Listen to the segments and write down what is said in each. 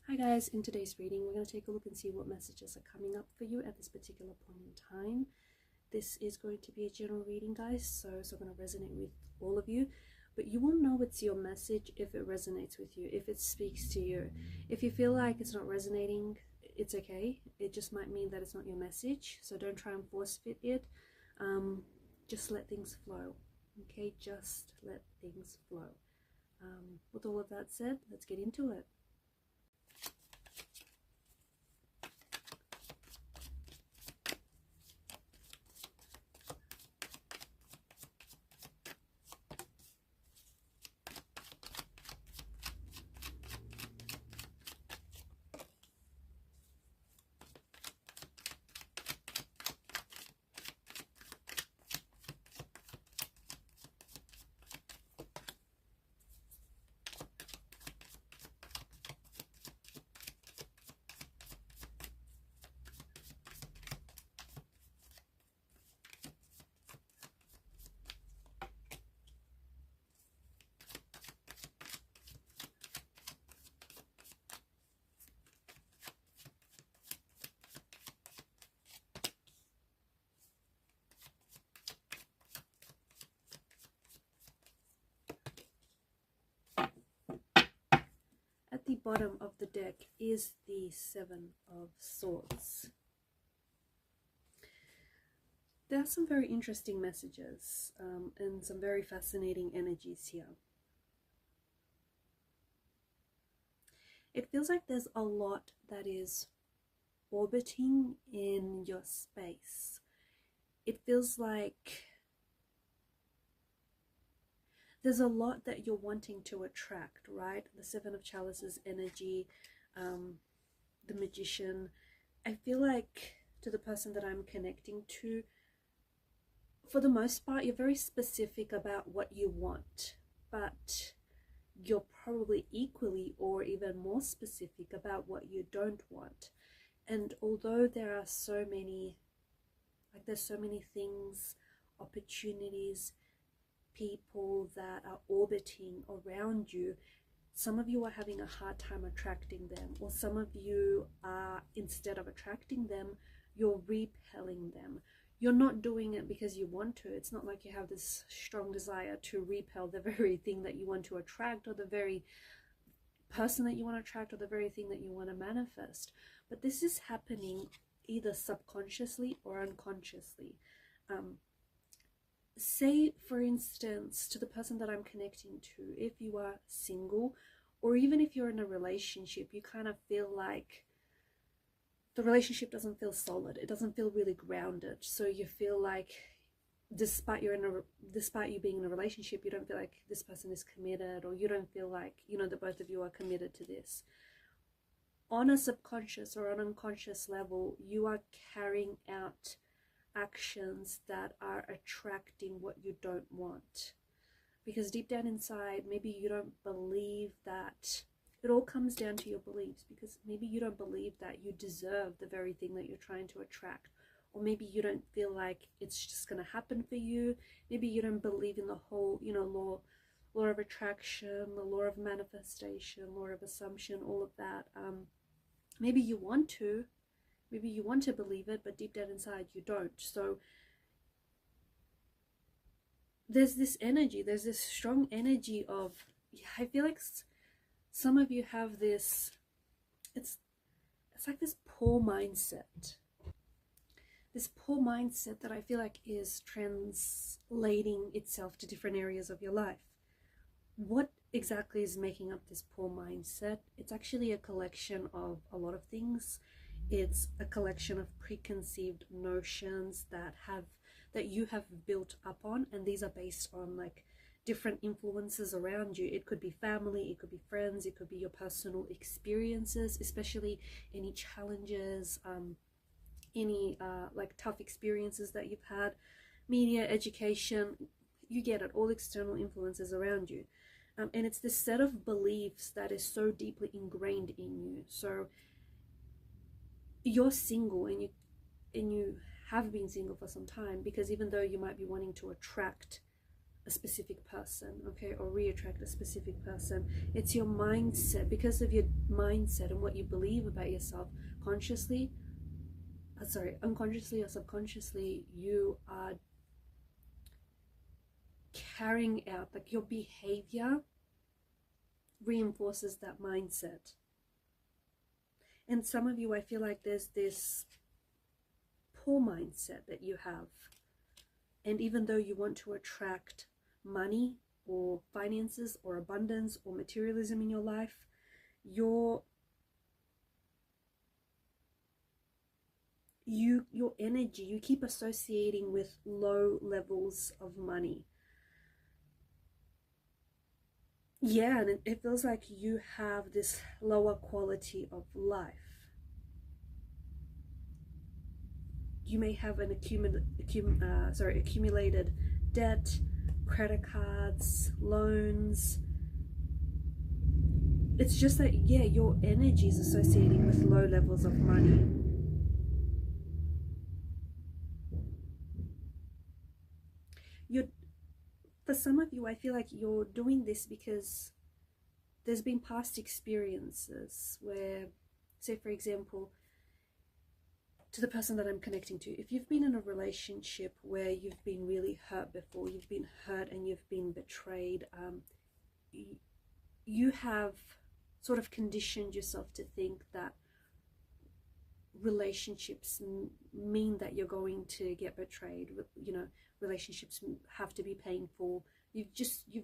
Hi guys, in today's reading we're going to take a look and see what messages are coming up for you at this particular point in time. This is going to be a general reading, guys, so it's not going to resonate with all of you, but you will know it's your message if it resonates with you, if it speaks to you. If you feel like it's not resonating, it's okay. It just might mean that it's not your message, so don't try and force fit it. Just let things flow, okay? Just let things flow. With all of that said, let's get into it. At the bottom of the deck is the Seven of Swords. There are some very interesting messages and some very fascinating energies here. It feels like there's a lot that is orbiting in your space. It feels like there's a lot that you're wanting to attract, right? The Seven of Chalices energy, the Magician. I feel like to the person that I'm connecting to, for the most part, you're very specific about what you want, but you're probably equally or even more specific about what you don't want. And although there are so many, there's so many things, opportunities, people that are orbiting around you, some of you are having a hard time attracting them, or some of you are, instead of attracting them, you're repelling them. You're not doing it because you want to. It's not like you have this strong desire to repel the very thing that you want to attract, or the very person that you want to attract, or the very thing that you want to manifest. But this is happening either subconsciously or unconsciously. Say, for instance, to the person that I'm connecting to, if you are single, or even if you're in a relationship, you kind of feel like the relationship doesn't feel solid. It doesn't feel really grounded. So you feel like despite you being in a relationship, you don't feel like this person is committed, or you don't feel like, you know, the both of you are committed to this. On a subconscious or an unconscious level, you are carrying out actions that are attracting what you don't want, because deep down inside, maybe you don't believe that. It all comes down to your beliefs, because maybe you don't believe that you deserve the very thing that you're trying to attract, or maybe you don't feel like it's just going to happen for you. Maybe you don't believe in the whole, you know, law of attraction, the law of manifestation, law of assumption, all of that. Maybe you want to. Maybe you want to believe it, but deep down inside you don't. So there's this energy, there's this strong energy of, I feel like some of you have this, it's like this poor mindset. This poor mindset that I feel like is translating itself to different areas of your life. What exactly is making up this poor mindset? It's actually a collection of a lot of things. It's a collection of preconceived notions that you have built up on, and these are based on like different influences around you. It could be family, it could be friends, it could be your personal experiences, especially any challenges, any like tough experiences that you've had, media, education, you get it, all external influences around you. And it's this set of beliefs that is so deeply ingrained in you. So you're single, and you have been single for some time, because even though you might be wanting to attract a specific person, okay, or re-attract a specific person. It's your mindset. Because of your mindset and what you believe about yourself, unconsciously or subconsciously, you are carrying out, like, your behavior reinforces that mindset. And some of you, I feel like there's this poor mindset that you have, and even though you want to attract money or finances or abundance or materialism in your life, your energy, you keep associating with low levels of money. Yeah, and it feels like you have this lower quality of life. You may have an accumulated debt, credit cards, loans. It's just that, yeah, your energy is associating with low levels of money. For some of you, I feel like you're doing this because there's been past experiences where, say for example, to the person that I'm connecting to, if you've been in a relationship where you've been really hurt before, you've been hurt and you've been betrayed, you have sort of conditioned yourself to think that relationships mean that you're going to get betrayed. You know, relationships have to be painful. You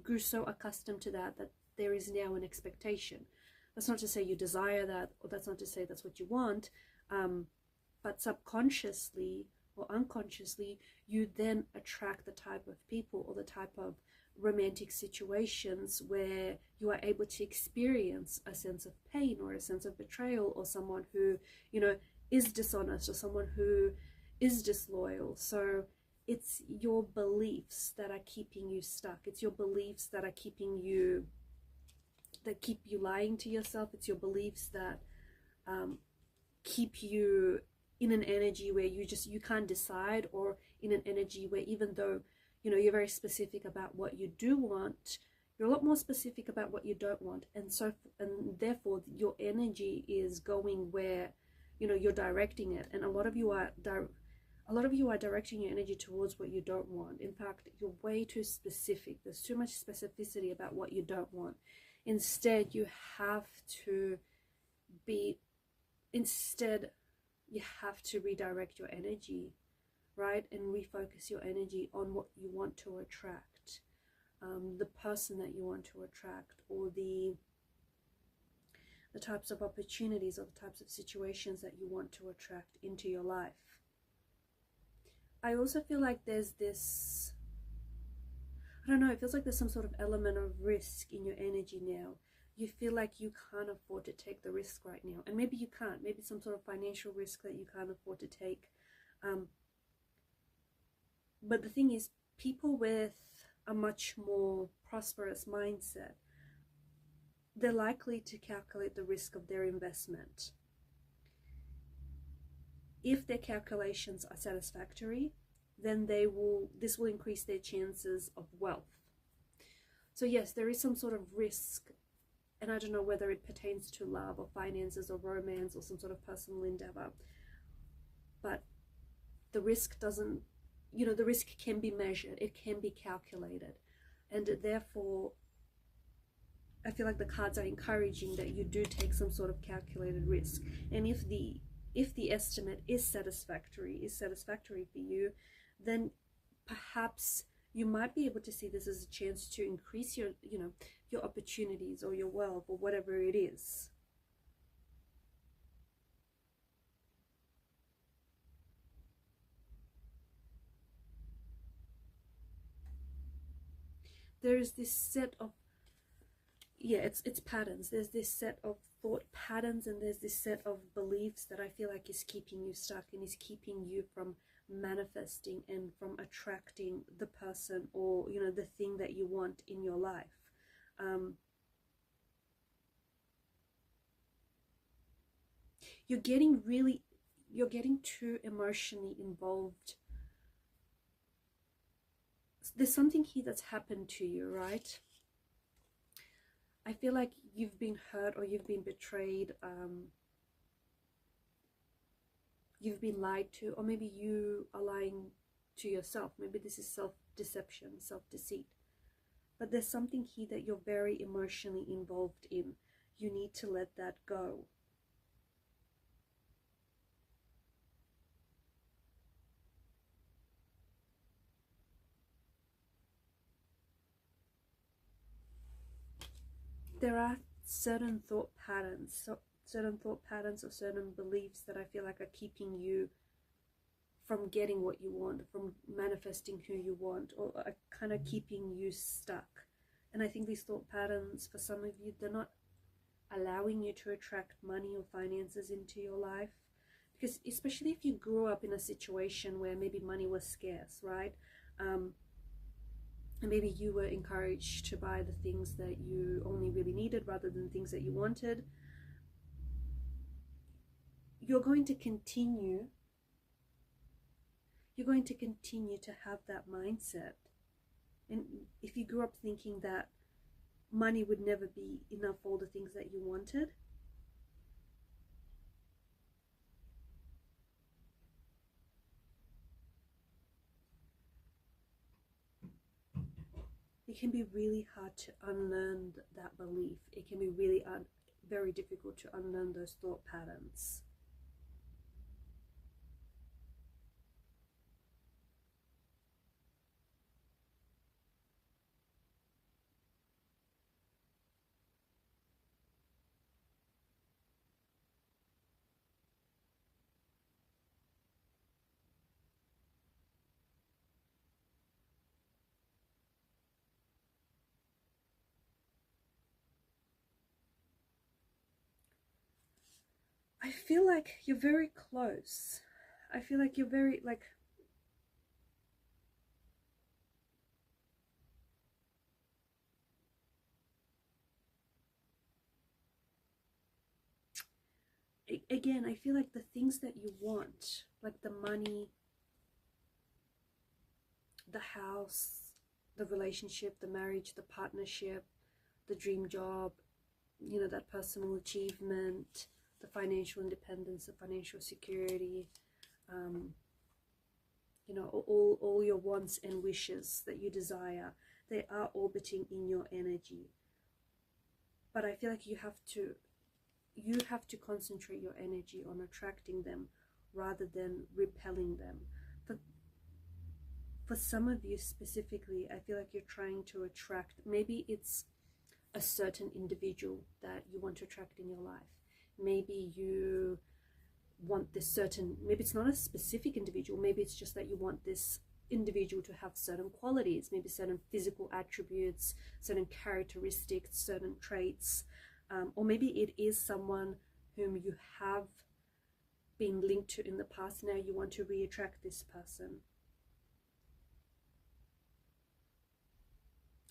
grew so accustomed to that there is now an expectation. That's not to say you desire that, or that's not to say that's what you want, but subconsciously or unconsciously, you then attract the type of people or the type of romantic situations where you are able to experience a sense of pain or a sense of betrayal, or someone who, you know, is dishonest, or someone who is disloyal. So it's your beliefs that are keeping you stuck. It's your beliefs that are keep you lying to yourself. It's your beliefs that keep you in an energy where you can't decide, or in an energy where, even though, you know, you're very specific about what you do want, you're a lot more specific about what you don't want. And therefore your energy is going where, you know, you're directing it. And a lot of you are directing your energy towards what you don't want. In fact, you're way too specific. There's too much specificity about what you don't want. Instead, you have to redirect your energy, right? And refocus your energy on what you want to attract, the person that you want to attract, or the types of opportunities or the types of situations that you want to attract into your life. I also feel like there's this, I don't know, it feels like there's some sort of element of risk in your energy now. You feel like you can't afford to take the risk right now. And maybe you can't. Maybe some sort of financial risk that you can't afford to take. But the thing is, people with a much more prosperous mindset, they're likely to calculate the risk of their investment. If their calculations are satisfactory, then this will increase their chances of wealth. So yes, there is some sort of risk, and I don't know whether it pertains to love or finances or romance or some sort of personal endeavor, but the risk doesn't, you know, the risk can be measured, it can be calculated, and therefore I feel like the cards are encouraging that you do take some sort of calculated risk. And if the estimate is satisfactory for you, then perhaps you might be able to see this as a chance to increase your, you know, your opportunities or your wealth or whatever it is. There is this set of, yeah, it's patterns. There's this set of thought patterns, and there's this set of beliefs that I feel like is keeping you stuck and is keeping you from manifesting and from attracting the person or, you know, the thing that you want in your life. You're getting too emotionally involved there's something here that's happened to you, right? I feel like you've been hurt or you've been betrayed, you've been lied to, or maybe you are lying to yourself. Maybe this is self-deception, self-deceit. But there's something here that you're very emotionally involved in. You need to let that go. There are certain thought patterns, or certain beliefs that I feel like are keeping you from getting what you want, from manifesting who you want, or are kind of keeping you stuck. And I think these thought patterns, for some of you, they're not allowing you to attract money or finances into your life. Because especially if you grew up in a situation where maybe money was scarce, right? And maybe you were encouraged to buy the things that you only really needed rather than things that you wanted. You're going to continue to have that mindset. And if you grew up thinking that money would never be enough for all the things that you wanted, it can be really hard to unlearn that belief. It can be really very difficult to unlearn those thought patterns. I feel like you're very close. I feel like you're very, like, again, I feel like the things that you want, like the money, the house, the relationship, the marriage, the partnership, the dream job, you know, that personal achievement, the financial independence, the financial security, you know, all your wants and wishes that you desire, they are orbiting in your energy. But I feel like you have to concentrate your energy on attracting them rather than repelling them. For some of you specifically, I feel like you're trying to attract, maybe it's a certain individual that you want to attract in your life. Maybe you want this certain, maybe it's not a specific individual, maybe it's just that you want this individual to have certain qualities, maybe certain physical attributes, certain characteristics, certain traits, or maybe it is someone whom you have been linked to in the past. Now you want to re-attract this person.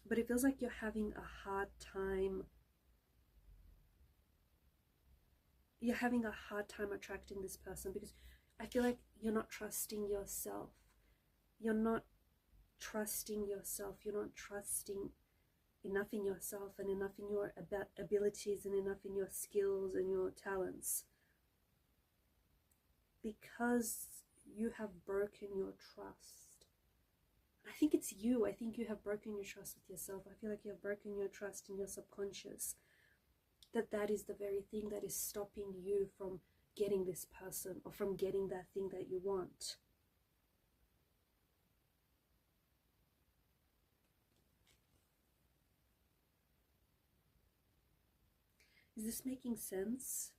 But it feels like you're having a hard time. You're having a hard time attracting this person because I feel like you're not trusting yourself. You're not trusting yourself. You're not trusting enough in yourself and enough in your abilities and enough in your skills and your talents. Because you have broken your trust. I think it's you. I think you have broken your trust with yourself. I feel like you have broken your trust in your subconscious. That is the very thing that is stopping you from getting this person or from getting that thing that you want. Is this making sense?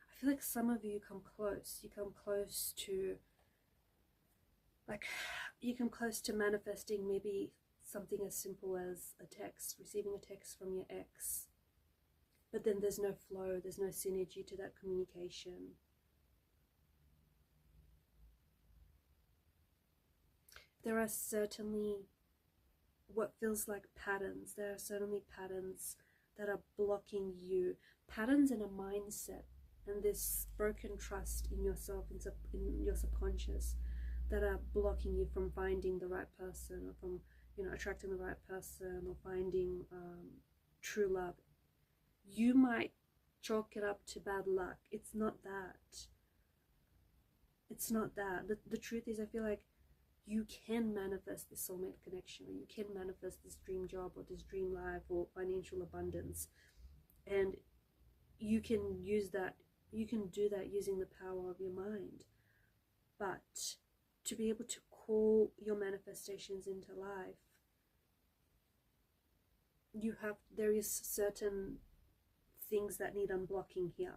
I feel like some of you come close. You come close to, like, you come close to manifesting maybe something as simple as a text, receiving a text from your ex. but then there's no flow, there's no synergy to that communication. There are certainly what feels like patterns. There are certainly patterns that are blocking you, patterns in a mindset and this broken trust in yourself, in your subconscious, that are blocking you from finding the right person, or from, you know, attracting the right person, or finding true love. You might chalk it up to bad luck. It's not that. It's not that. The truth is, I feel like you can manifest this soulmate connection, or you can manifest this dream job, or this dream life, or financial abundance, and you can use that. You can do that using the power of your mind. But to be able to call your manifestations into life, there is certain things that need unblocking here.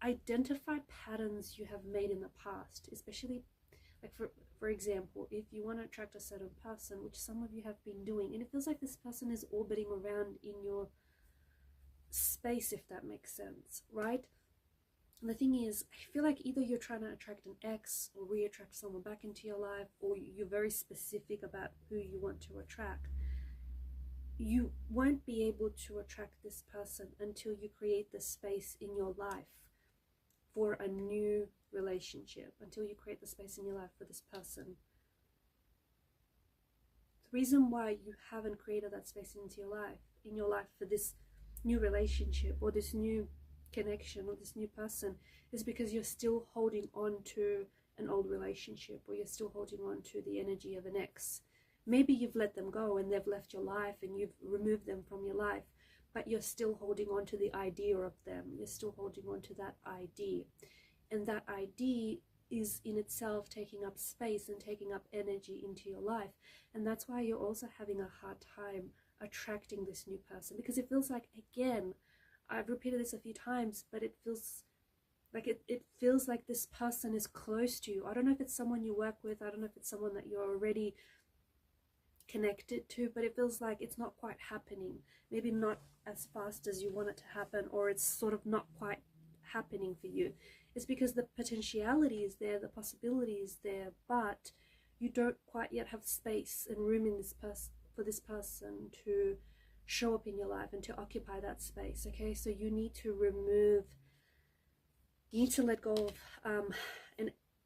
Identify patterns you have made in the past, especially like for example, if you want to attract a certain person, which some of you have been doing, and it feels like this person is orbiting around in your space, if that makes sense, right? And the thing is, I feel like either you're trying to attract an ex or re-attract someone back into your life, or you're very specific about who you want to attract. You won't be able to attract this person until you create the space in your life for a new relationship, until you create the space in your life for this person. The reason why you haven't created that space into your life for this new relationship, or this new connection, or this new person, is because you're still holding on to an old relationship, or you're still holding on to the energy of an ex. Maybe you've let them go and they've left your life and you've removed them from your life, but you're still holding on to the idea of them. You're still holding on to that idea. And that idea is in itself taking up space and taking up energy into your life. And that's why you're also having a hard time attracting this new person, because it feels like, again, I've repeated this a few times, but it feels like this person is close to you. I don't know if it's someone you work with, I don't know if it's someone that you're already connected to, but it feels like it's not quite happening. Maybe not as fast as you want it to happen, or it's sort of not quite happening for you. It's because the potentiality is there, the possibility is there, but you don't quite yet have space and room in this for this person to show up in your life and to occupy that space. Okay, so you need to let go of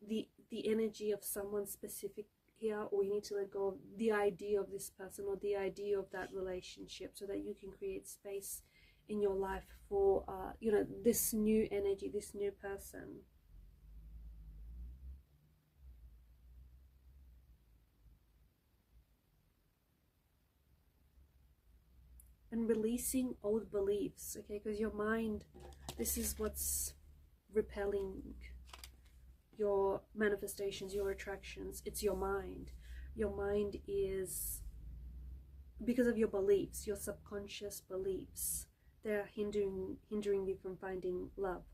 the energy of someone specific here, or you need to let go of the idea of this person, or the idea of that relationship, so that you can create space in your life for you know, this new energy, this new person. And releasing old beliefs, okay, because your mind, this is what's repelling your manifestations, your attractions. It's your mind. Your mind is, because of your beliefs, your subconscious beliefs, they're hindering you from finding love.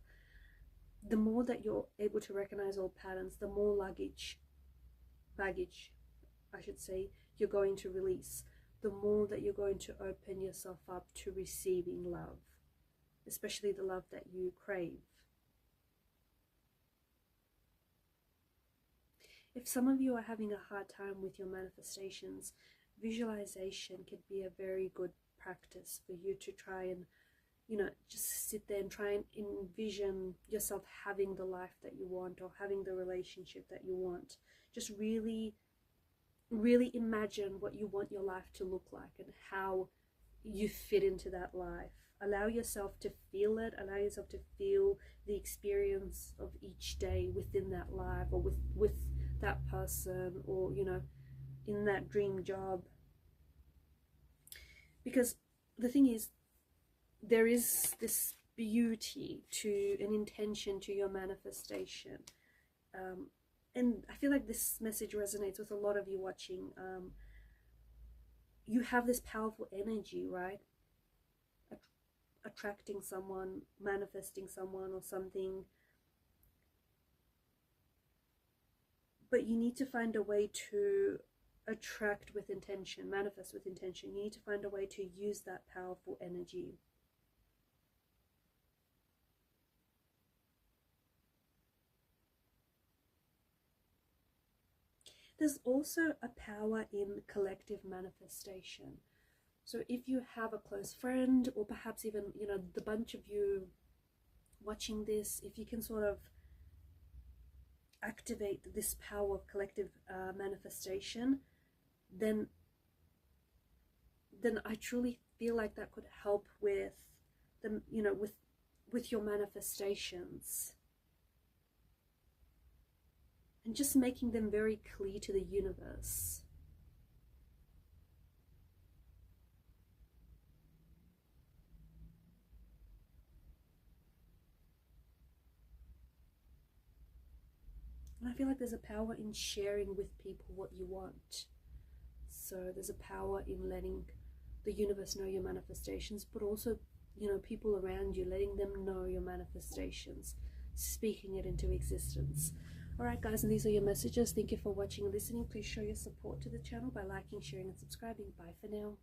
The more that you're able to recognize old patterns, the more baggage, I should say, you're going to release. The more that you're going to open yourself up to receiving love, especially the love that you crave. If some of you are having a hard time with your manifestations, visualization could be a very good practice for you to try and, you know, just sit there and try and envision yourself having the life that you want, or having the relationship that you want. Just really imagine what you want your life to look like and how you fit into that life. Allow yourself to feel it. Allow yourself to feel the experience of each day within that life, or with that person, or, you know, in that dream job. Because the thing is, there is this beauty to an intention to your manifestation. And I feel like this message resonates with a lot of you watching. You have this powerful energy, right? Attracting someone, manifesting someone or something. but you need to find a way to attract with intention, manifest with intention. You need to find a way to use that powerful energy. There's also a power in collective manifestation. So if you have a close friend, or perhaps even, you know, the bunch of you watching this, if you can sort of activate this power of collective manifestation, then I truly feel like that could help with the, you know, with your manifestations, and just making them very clear to the universe. And I feel like there's a power in sharing with people what you want. So there's a power in letting the universe know your manifestations, but also, you know, people around you, letting them know your manifestations, speaking it into existence. Alright guys, and these are your messages. Thank you for watching and listening. Please show your support to the channel by liking, sharing and subscribing. Bye for now.